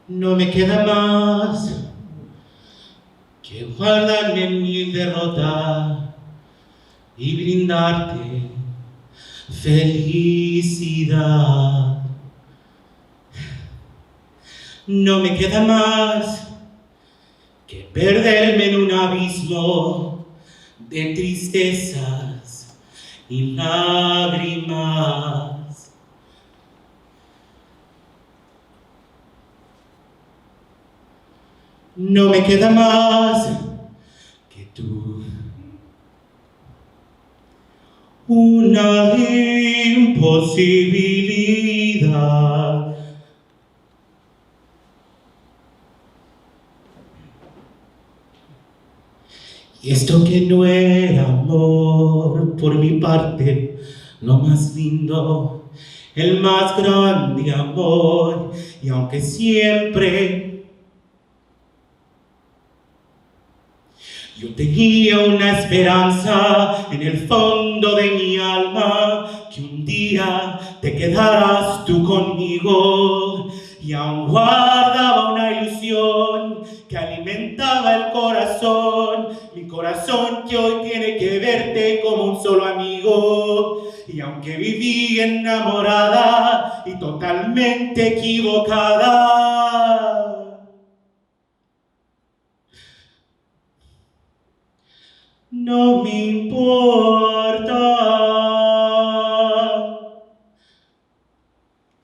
No me queda más que guardarme en mi derrota y brindarte felicidad. No me queda más que perderme en un abismo de tristezas y lágrimas. No me queda más que tú, una imposibilidad Y esto que no era amor, por mi parte, lo más lindo, el más grande amor, y aunque siempre yo tenía una esperanza en el fondo de mi alma, que un día te quedaras tú conmigo, y aún guardaba una ilusión que alimentaba el corazón, mi corazón que hoy tiene que verte como un solo amigo. Y aunque viví enamorada y totalmente equivocada, no me importa,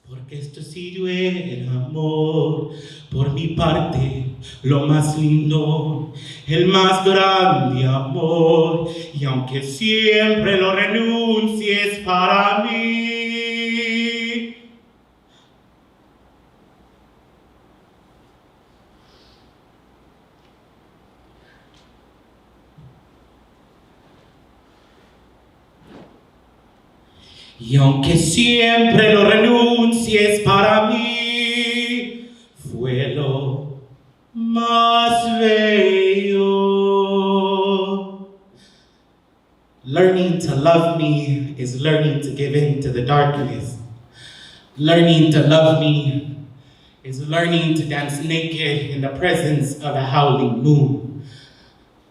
porque esto sí yo era amor, por mi parte, lo más lindo, el más grande amor, y aunque siempre lo renuncies para mí. Y aunque siempre lo renuncies para mí, fue lo más bello. Learning to love me is learning to give in to the darkness. Learning to love me is learning to dance naked in the presence of a howling moon.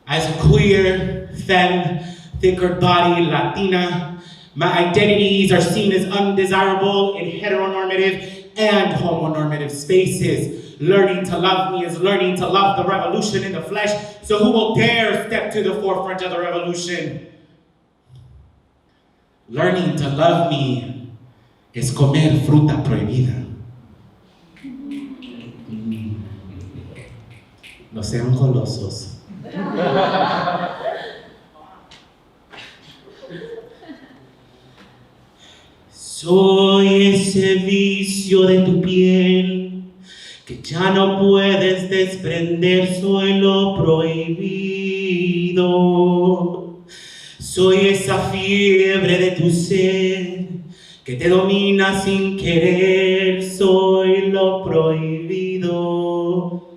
As a queer, femme, thicker body Latina, my identities are seen as undesirable in heteronormative and homonormative spaces. Learning to love me is learning to love the revolution in the flesh, so who will dare step to the forefront of the revolution? Learning to love me es comer fruta prohibida. No sean golosos. Soy ese vicio de tu piel que ya no puedes desprender, soy lo prohibido. Soy esa fiebre de tu ser que te domina sin querer, soy lo prohibido.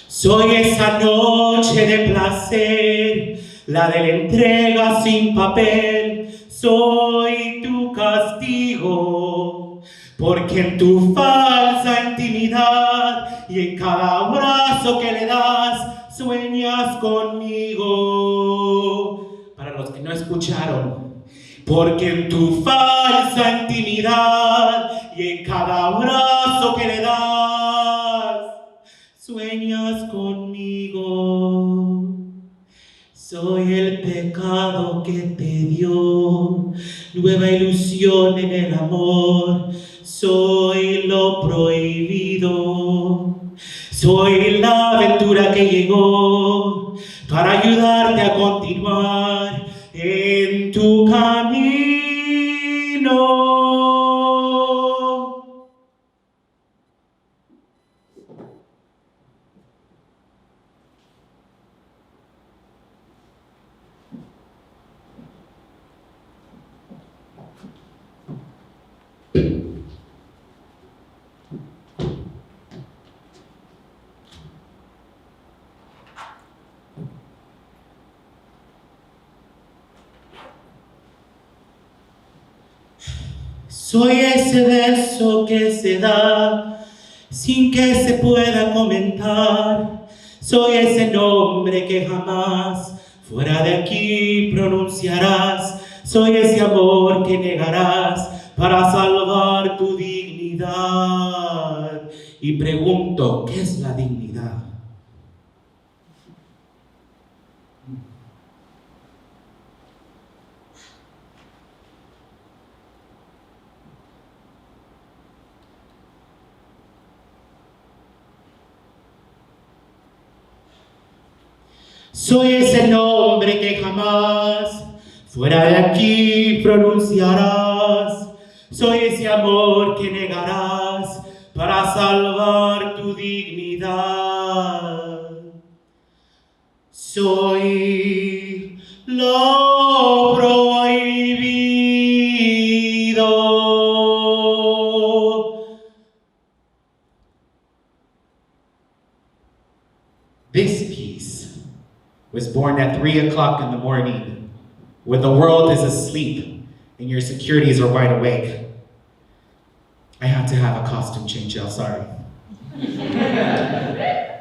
Soy esa noche de placer, la de la entrega sin papel. Soy tu castigo, porque en tu falsa intimidad y en cada abrazo que le das, sueñas conmigo. Para los que no escucharon, porque en tu falsa intimidad y en cada abrazo que le das, sueñas conmigo. Soy el pecado que te dio nueva ilusión en el amor. Soy lo prohibido. Soy la aventura que llegó para ayudarte a continuar en tu camino. Soy ese beso que se da sin que se pueda comentar. Soy ese nombre que jamás fuera de aquí pronunciarás. Soy ese amor que negarás para salvar tu dignidad. Y pregunto, ¿qué es la dignidad? Soy ese nombre que jamás fuera de aquí pronunciarás. Soy ese amor que negarás para salvar tu dignidad. Soy lo prohibido. This piece was born at 3 o'clock in the morning, when the world is asleep and your securities are wide awake. I had to have a costume change, y'all, sorry.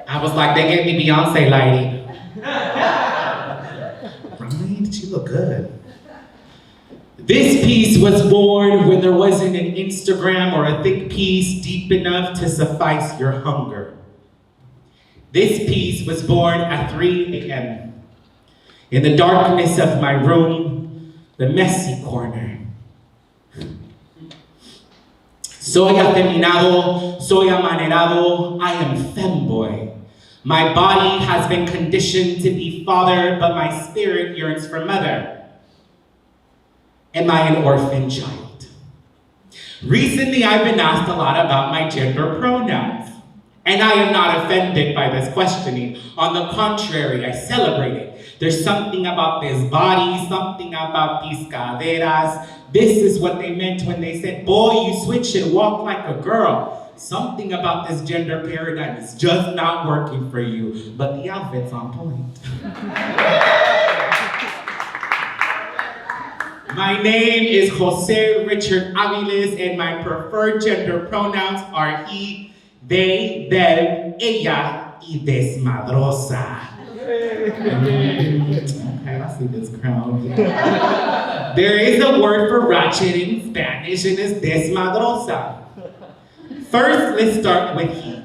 I was like, they gave me Beyonce lighting. Right? She look good. This piece was born when there wasn't an Instagram or a thick piece deep enough to suffice your hunger. This piece was born at 3 a.m. in the darkness of my room, the messy corner. Soy afeminado, soy amanerado, I am femboy. My body has been conditioned to be father, but my spirit yearns for mother. Am I an orphan child? Recently, I've been asked a lot about my gender pronouns, and I am not offended by this questioning. On the contrary, I celebrate it. There's something about this body, something about these caderas. This is what they meant when they said, boy, you switch and walk like a girl. Something about this gender paradigm is just not working for you, but the outfit's on point. My name is Jose Richard Aviles, and my preferred gender pronouns are he, they, them, ella, y desmadrosa. Okay, I see this crowd. There is a word for ratchet in Spanish, and it's desmadrosa. First, let's start with he.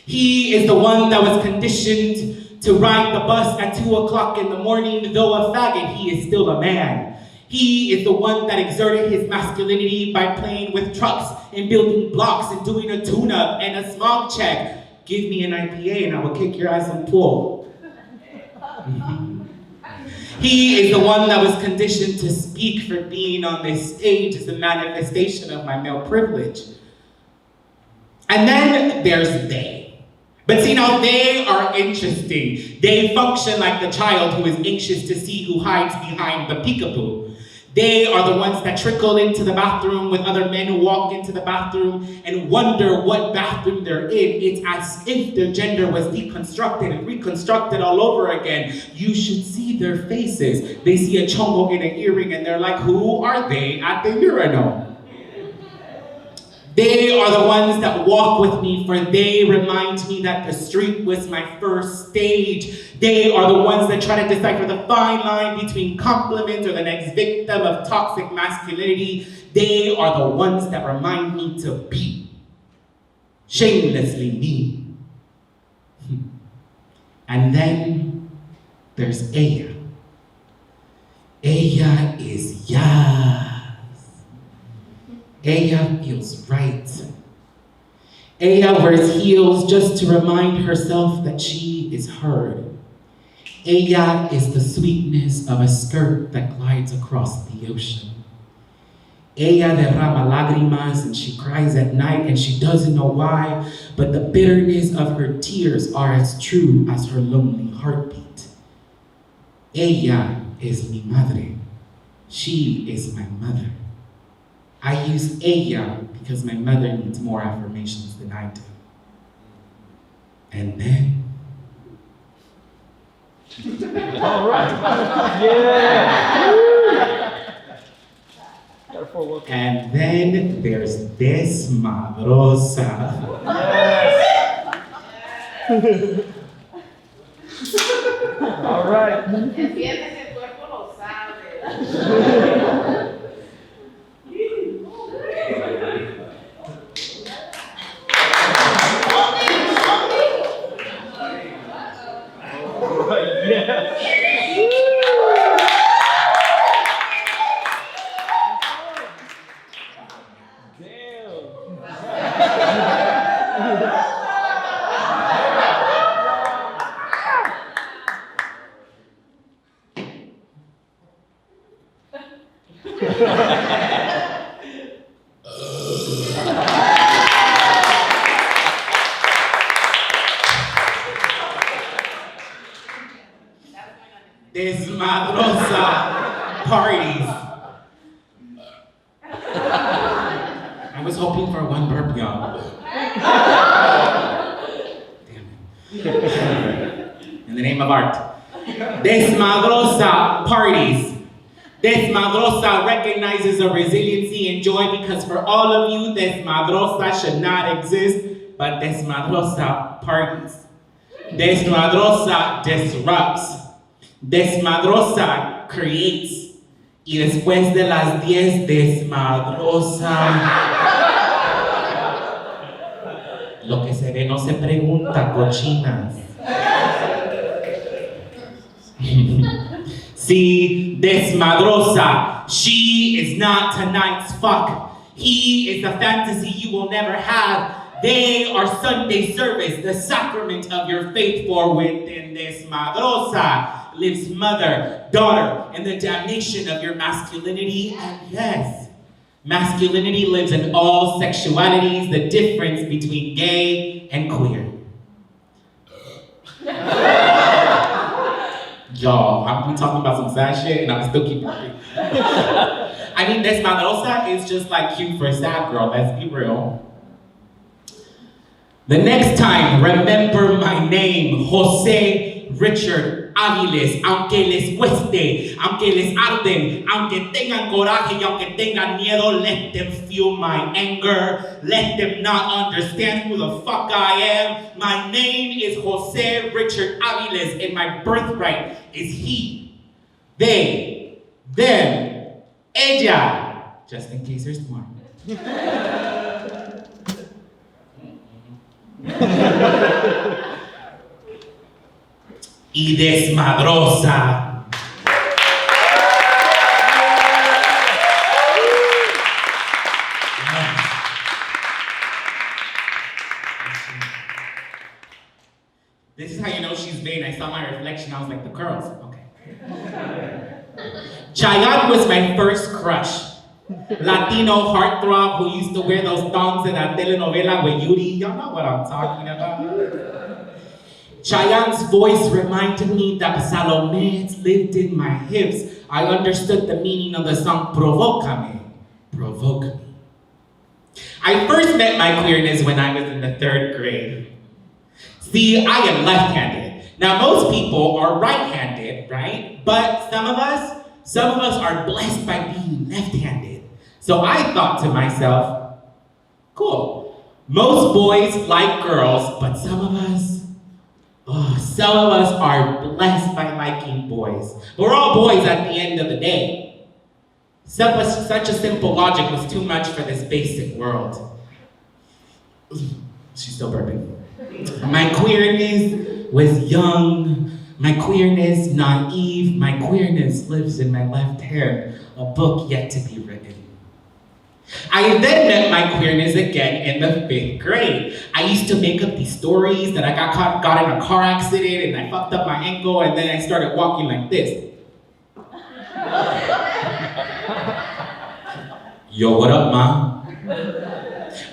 He is the one that was conditioned to ride the bus at 2 o'clock in the morning. Though a faggot, he is still a man. He is the one that exerted his masculinity by playing with trucks and building blocks and doing a tune-up and a smog check. Give me an IPA and I will kick your ass in pool. He is the one that was conditioned to speak, for being on this stage is a manifestation of my male privilege. And then there's they. But see, now they are interesting. They function like the child who is anxious to see who hides behind the peekaboo. They are the ones that trickle into the bathroom with other men who walk into the bathroom and wonder what bathroom they're in. It's as if their gender was deconstructed and reconstructed all over again. You should see their faces. They see a chongo in an earring and they're like, who are they at the urinal? They are the ones that walk with me, for they remind me that the street was my first stage. They are the ones that try to decipher the fine line between compliment or the next victim of toxic masculinity. They are the ones that remind me to be shamelessly me. And then there's ella. Ella is yes. Ella feels right. Ella wears heels just to remind herself that she is heard. Ella is the sweetness of a skirt that glides across the ocean. Ella derrama lágrimas and she cries at night and she doesn't know why, but the bitterness of her tears are as true as her lonely heartbeat. Ella es mi madre. She is my mother. I use ella because my mother needs more affirmations than I do. And then... All right. Yeah. And then there's desmadrosa. Yes. All right. desmadrosa parties. I was hoping for one burp, y'all. Damn it. In the name of art. Desmadrosa parties. Desmadrosa recognizes a resiliency and joy because for all of you, desmadrosa should not exist, but desmadrosa parties. Desmadrosa disrupts. Desmadrosa creates. Y después de las 10, desmadrosa. Lo que se ve no se pregunta, cochinas. See, desmadrosa. She is not tonight's fuck. He is a fantasy you will never have. They are Sunday service, the sacrament of your faith. For within desmadrosa lives mother, daughter, and the damnation of your masculinity. And yes, masculinity lives in all sexualities, the difference between gay and queer. Y'all, I'm talking about some sad shit and I'm still keeping it. I mean, desmadrosa is just like cute for a sad girl, let's be real. The next time, remember my name, Jose Richard Aviles. Aunque les cueste, aunque les arden, aunque tengan coraje y aunque tengan miedo, let them feel my anger. Let them not understand who the fuck I am. My name is Jose Richard Aviles and my birthright is he, they, them, ella. Just in case there's more. Y desmadrosa. This is how you know she's vain. I saw my reflection, I was like, the curls, okay. Chayanne was my first crush. Latino heartthrob who used to wear those thongs in that telenovela with Yuri. Y'all know what I'm talking about. Chayanne's voice reminded me that Salomé lived in my hips. I understood the meaning of the song Provócame. Provoke me. I first met my queerness when I was in the 3rd grade. See, I am left-handed. Now, most people are right-handed, right? But some of us are blessed by being left-handed. So I thought to myself, cool. Most boys like girls, but some of us are blessed by liking boys. We're all boys at the end of the day. Such a simple logic was too much for this basic world. She's still burping. My queerness was young. My queerness naive. My queerness lives in my left hand. A book yet to be written. I then met my queerness again in the 5th grade. I used to make up these stories that I got in a car accident and I fucked up my ankle and then I started walking like this. Yo, what up, ma?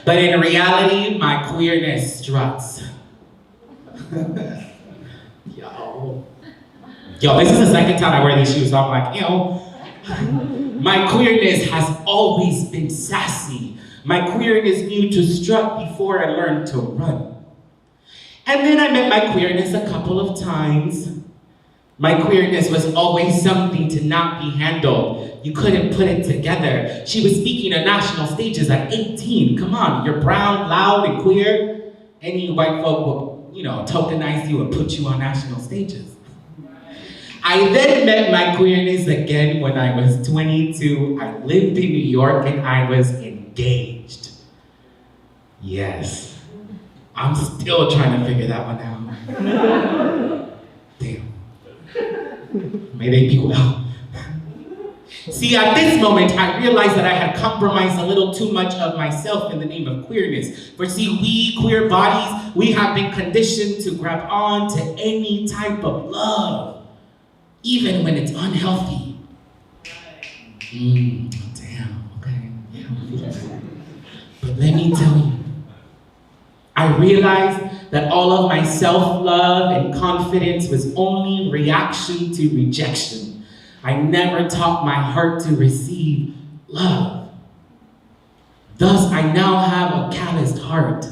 But in reality, my queerness struts. Yo, this is the 2nd time I wear these shoes, so I'm like, ew. My queerness has always been sassy. My queerness knew to strut before I learned to run. And then I met my queerness a couple of times. My queerness was always something to not be handled. You couldn't put it together. She was speaking at national stages at 18. Come on, you're brown, loud, and queer. Any white folk will, tokenize you and put you on national stages. I then met my queerness again when I was 22. I lived in New York and I was engaged. Yes. I'm still trying to figure that one out. Damn. May they be well. See, at this moment, I realized that I had compromised a little too much of myself in the name of queerness. For see, we queer bodies, we have been conditioned to grab on to any type of love. Even when it's unhealthy. Damn, okay. Yeah. But let me tell you, I realized that all of my self-love and confidence was only reaction to rejection. I never taught my heart to receive love. Thus, I now have a calloused heart.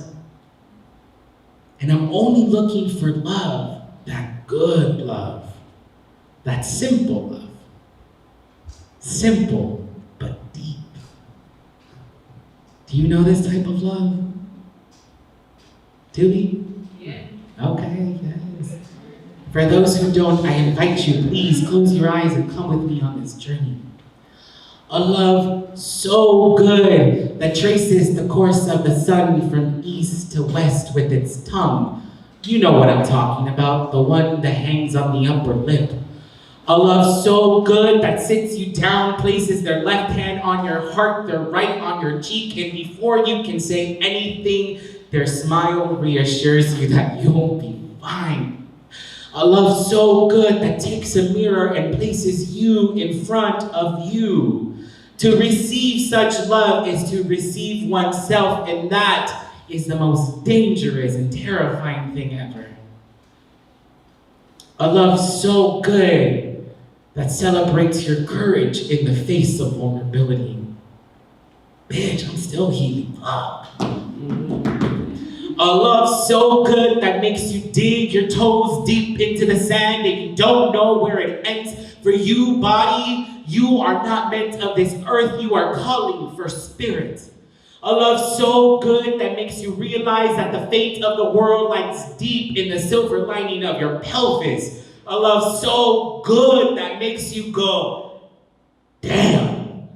And I'm only looking for love, that good love, that simple love. Simple, but deep. Do you know this type of love? Do we? Yeah. Okay, yes. For those who don't, I invite you, please close your eyes and come with me on this journey. A love so good that traces the course of the sun from east to west with its tongue. You know what I'm talking about, the one that hangs on the upper lip. A love so good that sits you down, places their left hand on your heart, their right on your cheek, and before you can say anything, their smile reassures you that you'll be fine. A love so good that takes a mirror and places you in front of you. To receive such love is to receive oneself, and that is the most dangerous and terrifying thing ever. A love so good that celebrates your courage in the face of vulnerability. Bitch, I'm still healing. A love so good that makes you dig your toes deep into the sand and you don't know where it ends. For you, body, you are not meant of this earth, you are calling for spirit. A love so good that makes you realize that the fate of the world lies deep in the silver lining of your pelvis. A love so good that makes you go, damn.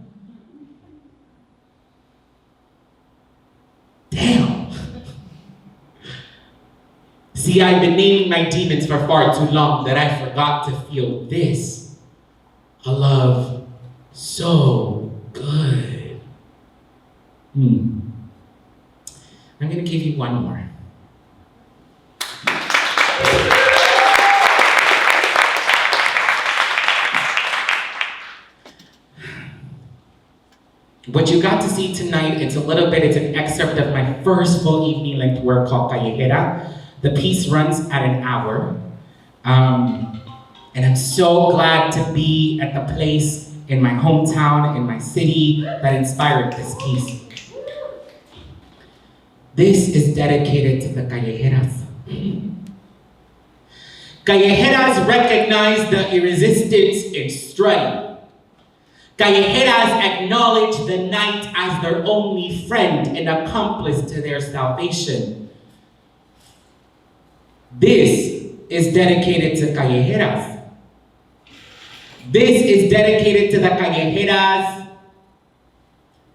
Damn. See, I've been naming my demons for far too long that I forgot to feel this. A love so good. I'm going to give you one more. What you got to see tonight, it's an excerpt of my first full evening-length work called Callejera. The piece runs at an hour. And I'm so glad to be at the place in my hometown, in my city, that inspired this piece. This is dedicated to the callejeras. Callejeras recognize the resistance in struggle. Callejeras acknowledge the night as their only friend and accomplice to their salvation. This is dedicated to callejeras. This is dedicated to the callejeras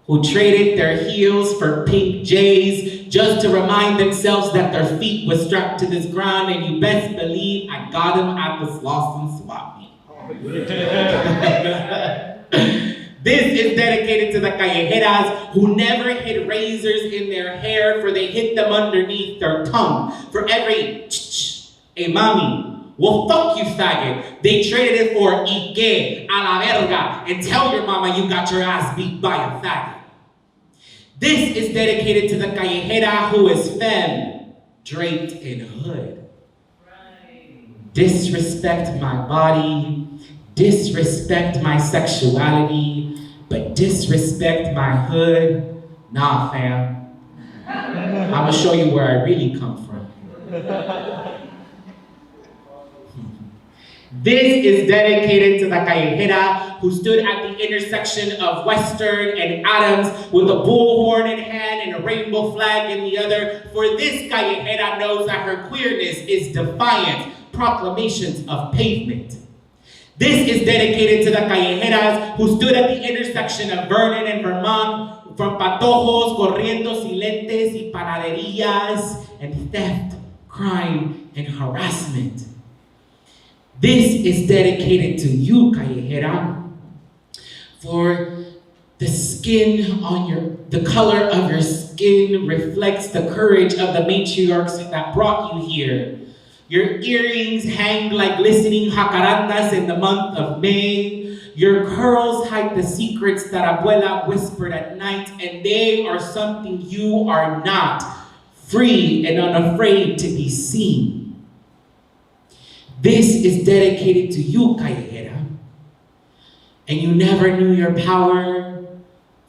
who traded their heels for pink J's just to remind themselves that their feet were strapped to this ground, and you best believe I got them at the Slauson swap meet. This is dedicated to the callejeras who never hid razors in their hair, for they hid them underneath their tongue. For every hey mami, well, fuck you, faggot. They traded it for Ike, a la verga, and tell your mama you got your ass beat by a faggot. This is dedicated to the callejera who is femme, draped in hood. Right. Disrespect my body, disrespect my sexuality, but disrespect my hood. Nah, fam. I'ma show you where I really come from. This is dedicated to the callejera who stood at the intersection of Western and Adams with a bullhorn in hand and a rainbow flag in the other. For this callejera knows that her queerness is defiant, proclamations of pavement. This is dedicated to the callejeras who stood at the intersection of Vernon and Vermont, from patojos, corriendo, silentes, y panaderías, and theft, crime, and harassment. This is dedicated to you, callejera, for the color of your skin reflects the courage of the matriarchs that brought you here. Your earrings hang like glistening jacarandas in the month of May. Your curls hide the secrets that abuela whispered at night, and they are something you are not, free and unafraid to be seen. This is dedicated to you, callejera, And you never knew your power,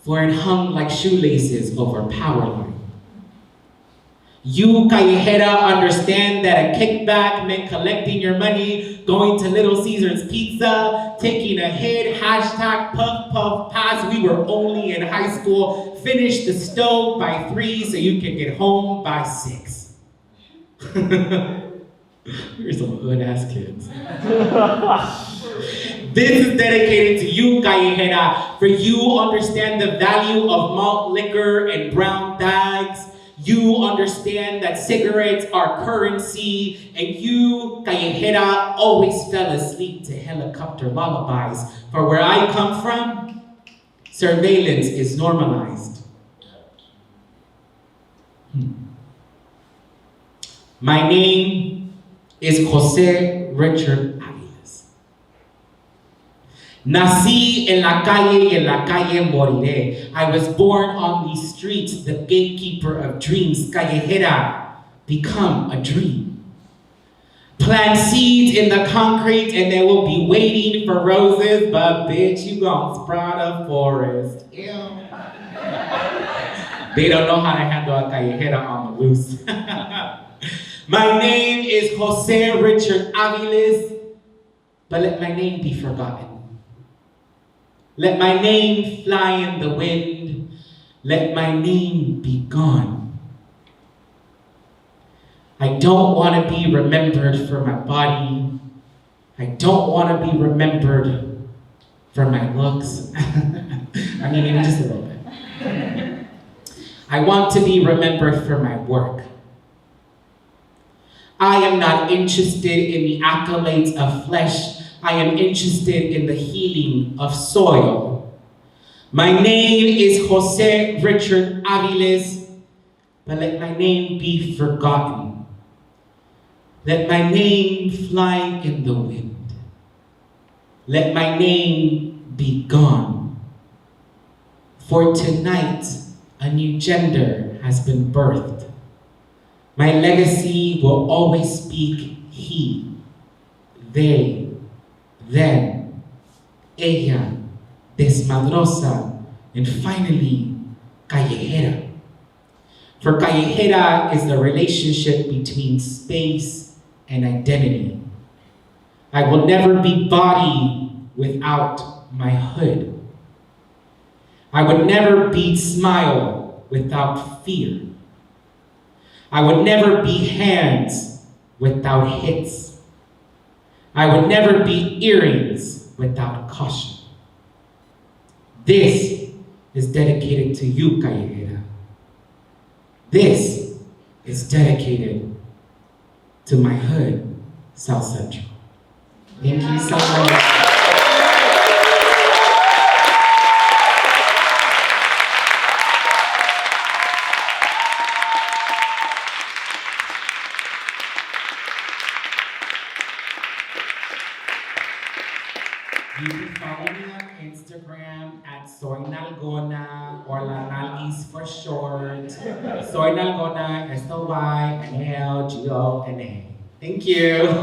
for it hung like shoelaces over power line. You, Callejera, understand that a kickback meant collecting your money, going to Little Caesar's Pizza, taking a hit, hashtag puff puff pass. We were only in high school. Finish the stove by 3 so you can get home by 6. We're some hood-ass kids. This is dedicated to you, Callejera, for you understand the value of malt liquor and brown bags. You understand that cigarettes are currency, and you, Callejera, always fell asleep to helicopter lullabies. For where I come from, surveillance is normalized. My name is Jose Richard Aviles. Nací en la calle y en la calle moriré. I was born on these streets, the gatekeeper of dreams. Callejera, become a dream. Plant seeds in the concrete and they will be waiting for roses, but bitch, you gon' sprout a forest. Ew. They don't know how to handle a callejera on the loose. My name is Jose Richard Aviles, but let my name be forgotten. Let my name fly in the wind. Let my name be gone. I don't want to be remembered for my body. I don't want to be remembered for my looks. I mean, maybe just a little bit. I want to be remembered for my work. I am not interested in the accolades of flesh. I am interested in the healing of soil. My name is Jose Richard Aviles, but let my name be forgotten. Let my name fly in the wind. Let my name be gone. For tonight, a new gender has been birthed. My legacy will always speak he, they, them, ella, desmadrosa, and finally, callejera. For callejera is the relationship between space and identity. I will never be body without my hood. I would never be smile without fear. I would never be hands without hits. I would never be earrings without caution. This is dedicated to you, Callejera. This is dedicated to my hood, South Central. Thank you so much. You can follow me on Instagram at Soy Nalgona, or La Nalgis for short. Soy Nalgona, S-O-Y-N-A-L-G-O-N-A. Thank you.